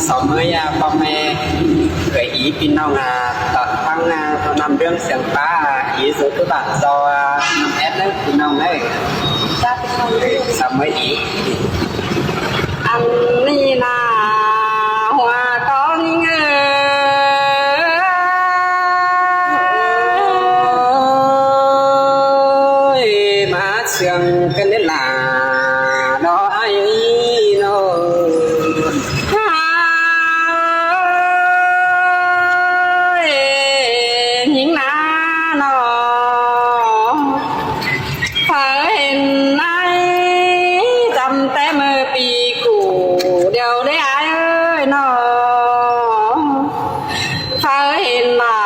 สองเมื่อยพ่อแม่เคยอีพี่น้องตัดทั้งนำเรื่องเสียงฟ้าอีสุดทุกบาทจอน้ำแอดนั่นพี่น้องเลยสามเมื่อยอีอันนี้นาหัวก้อนเงยมาเสียงกันเล่นลาดอไอ้โนหิงนาโนเผยเห็นไหมจำแต่เมื่อปีกูเดี๋ยวได้ไอ้เอ้ยโนเผยเห็นมา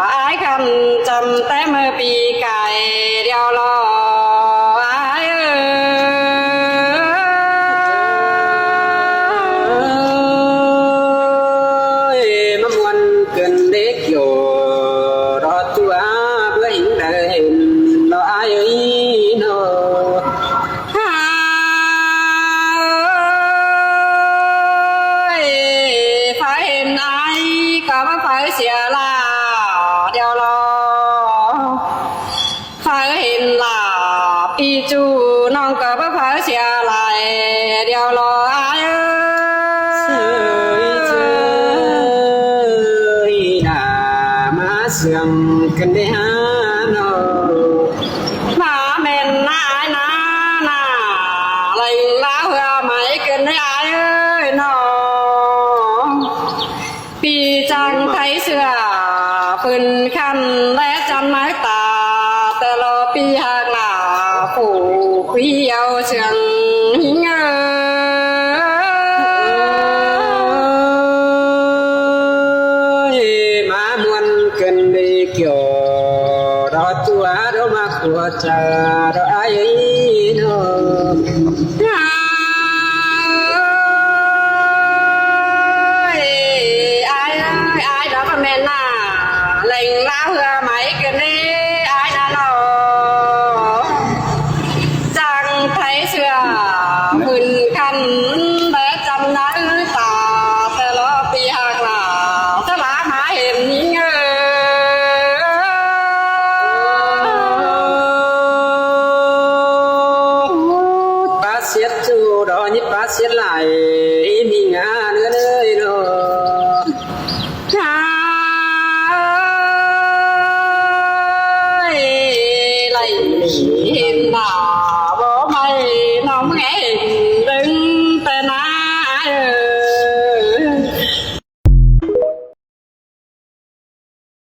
ไอ้คำจำแต่เมื่อปีไก่เดียวรอเด็กอยู่รอตัวเพื่อหิงเดินรอไอ้โน่ไฟเห็นไอ้ก็มาไฟเสียลาเดียวรอไฟเห็นลาปีจูน้องก็มาไฟเสียลายเดียวรอไอ้เสียงกันได้ฮะโนมาเมนนายนาเลยแล้วไม่กันได้เอ้ยโนปีจังไทยเสือปืนคันและจันไม้ตาแต่รอปีหักหน้าผู้ปีเอาเสียงหิงกันดีเกี่ยวรอตัวเรามาขวดจารอไอ้